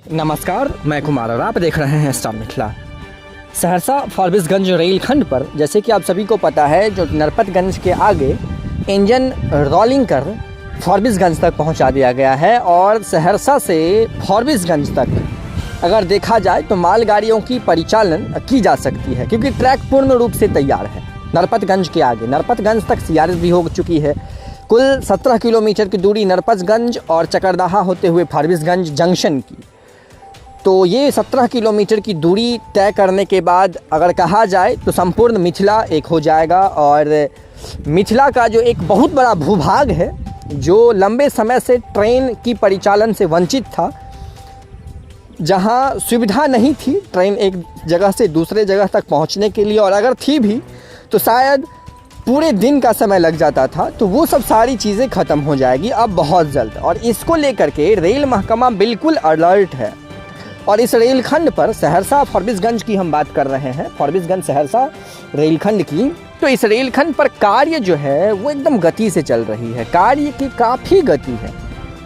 नमस्कार, मैं कुमार और आप देख रहे हैं स्टार मिथिला। सहरसा फॉरबिसगंज रेलखंड पर जैसे कि आप सभी को पता है, जो नरपतगंज के आगे इंजन रोलिंग कर फॉरबिसगंज तक पहुंचा दिया गया है और सहरसा से फॉरबिसगंज तक अगर देखा जाए तो मालगाड़ियों की परिचालन की जा सकती है, क्योंकि ट्रैक पूर्ण रूप से तैयार है। नरपतगंज के आगे नरपतगंज तक CRS भी हो चुकी है। कुल 17 किलोमीटर की दूरी नरपतगंज और चकरदाहा होते हुए फॉरबिसगंज जंक्शन की। तो ये 17 किलोमीटर की दूरी तय करने के बाद अगर कहा जाए तो संपूर्ण मिथिला एक हो जाएगा। और मिथिला का जो एक बहुत बड़ा भूभाग है, जो लंबे समय से ट्रेन की परिचालन से वंचित था, जहां सुविधा नहीं थी ट्रेन एक जगह से दूसरे जगह तक पहुंचने के लिए, और अगर थी भी तो शायद पूरे दिन का समय लग जाता था, तो वो सब सारी चीज़ें ख़त्म हो जाएगी अब बहुत जल्द। और इसको लेकर के रेल महकमा बिल्कुल अलर्ट है। और इस रेलखंड पर सहरसा फॉरबिसगंज की हम बात कर रहे हैं, फॉरबिसगंज सहरसा रेलखंड की, तो इस रेलखंड पर कार्य जो है वो एकदम गति से चल रही है। कार्य की काफ़ी गति है।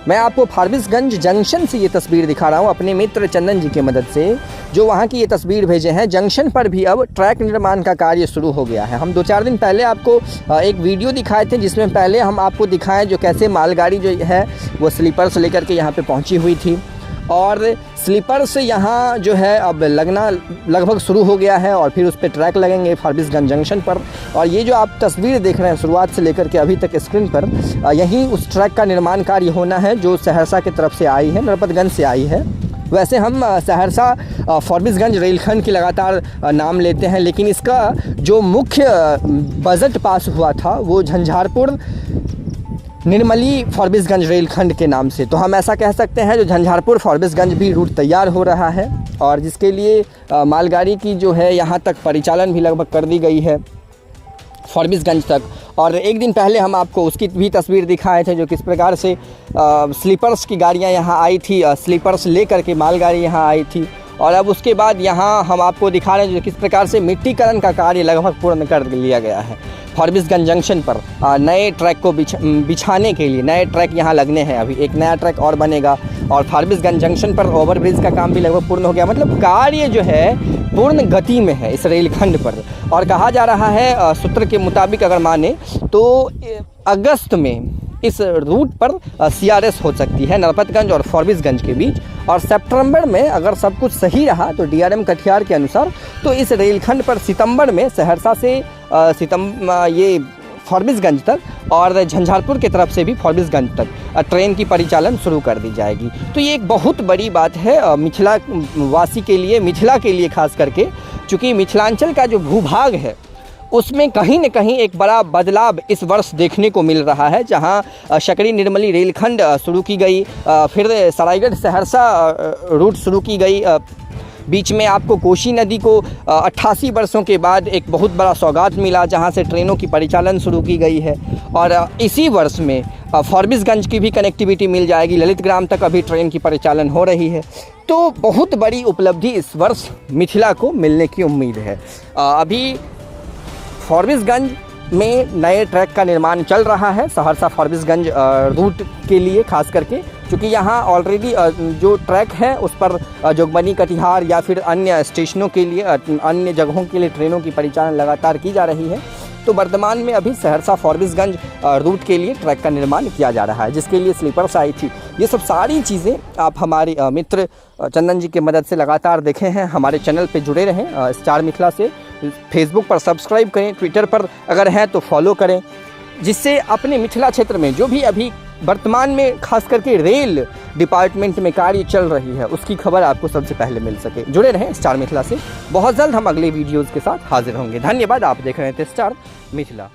मैं आपको फॉरबिसगंज जंक्शन से ये तस्वीर दिखा रहा हूँ अपने मित्र चंदन जी की मदद से, जो वहाँ की ये तस्वीर भेजे हैं। जंक्शन पर भी अब ट्रैक निर्माण का कार्य शुरू हो गया है। हम 2-4 दिन पहले आपको एक वीडियो दिखाए थे, जिसमें पहले हम आपको दिखाएं जो कैसे मालगाड़ी जो है वो स्लीपर से लेकर के यहाँ पे पहुँची हुई थी, और स्लीपर से यहाँ जो है अब लगना लगभग शुरू हो गया है, और फिर उस पर ट्रैक लगेंगे फॉरबिसगंज जंक्शन पर। और ये जो आप तस्वीर देख रहे हैं शुरुआत से लेकर के अभी तक स्क्रीन पर, यहीं उस ट्रैक का निर्माण कार्य होना है जो सहरसा की तरफ से आई है, नरपतगंज से आई है। वैसे हम सहरसा फॉरबिसगंज रेलखंड की लगातार नाम लेते हैं, लेकिन इसका जो मुख्य बजट पास हुआ था वो झंझारपुर निर्मली फॉरबिसगंज रेलखंड के नाम से। तो हम ऐसा कह सकते हैं जो झंझारपुर फॉरबिसगंज भी रूट तैयार हो रहा है, और जिसके लिए मालगाड़ी की जो है यहाँ तक परिचालन भी लगभग कर दी गई है फॉरबिसगंज तक। और एक दिन पहले हम आपको उसकी भी तस्वीर दिखाए थे, जो किस प्रकार से स्लीपर्स की गाड़ियाँ यहाँ आई थी, स्लीपर्स लेकर के मालगाड़ी यहाँ आई थी। और अब उसके बाद यहाँ हम आपको दिखा रहे हैं जो किस प्रकार से मिट्टीकरण का कार्य लगभग पूर्ण कर लिया गया है। फॉरबिसगंज जंक्शन पर नए ट्रैक को बिछाने के लिए नए ट्रैक यहाँ लगने हैं। अभी एक नया ट्रैक और बनेगा, और फॉरबिसगंज जंक्शन पर ओवरब्रिज का काम भी लगभग पूर्ण हो गया। मतलब कार्य जो है पूर्ण गति में है इस रेलखंड पर। और कहा जा रहा है सूत्र के मुताबिक अगर माने तो अगस्त में इस रूट पर CRS हो सकती है नरपतगंज और फॉरबिसगंज के बीच, और सितंबर में अगर सब कुछ सही रहा तो DRM कटिहार के अनुसार तो इस रेलखंड पर सितंबर में सहरसा से ये फॉरबिसगंज तक और झंझारपुर की तरफ से भी फॉरबिसगंज तक ट्रेन की परिचालन शुरू कर दी जाएगी। तो ये एक बहुत बड़ी बात है मिथिला वासी के लिए, मिथिला के लिए खास करके, चूँकि मिथिलांचल का जो भूभाग है उसमें कहीं न कहीं एक बड़ा बदलाव इस वर्ष देखने को मिल रहा है। जहां सकरी निर्मली रेलखंड शुरू की गई, फिर सरायगढ़ सहरसा रूट शुरू की गई। बीच में आपको कोसी नदी को 88 वर्षों के बाद एक बहुत बड़ा सौगात मिला, जहां से ट्रेनों की परिचालन शुरू की गई है। और इसी वर्ष में फॉरबिसगंज की भी कनेक्टिविटी मिल जाएगी, ललित ग्राम तक अभी ट्रेन की परिचालन हो रही है। तो बहुत बड़ी उपलब्धि इस वर्ष मिथिला को मिलने की उम्मीद है। अभी फॉरबिसगंज में नए ट्रैक का निर्माण चल रहा है सहरसा फॉरबिसगंज रूट के लिए खास करके, क्योंकि यहाँ ऑलरेडी जो ट्रैक है उस पर जोगबनी कटिहार या फिर अन्य स्टेशनों के लिए, अन्य जगहों के लिए ट्रेनों की परिचालन लगातार की जा रही है। तो वर्तमान में अभी सहरसा फॉरबिसगंज रूट के लिए ट्रैक का निर्माण किया जा रहा है, जिसके लिए स्लीपर्स आई थी। ये सब सारी चीज़ें आप हमारे मित्र चंदन जी की मदद से लगातार देखे हैं। हमारे चैनल पे जुड़े रहें स्टार मिथिला से। फेसबुक पर सब्सक्राइब करें, ट्विटर पर अगर हैं तो फॉलो करें, जिससे अपने मिथिला क्षेत्र में जो भी अभी वर्तमान में खास करके रेल डिपार्टमेंट में कार्य चल रही है उसकी खबर आपको सबसे पहले मिल सके। जुड़े रहें स्टार मिथिला से। बहुत जल्द हम अगले वीडियोज़ के साथ हाजिर होंगे। धन्यवाद। आप देख रहे थे स्टार मिथिला।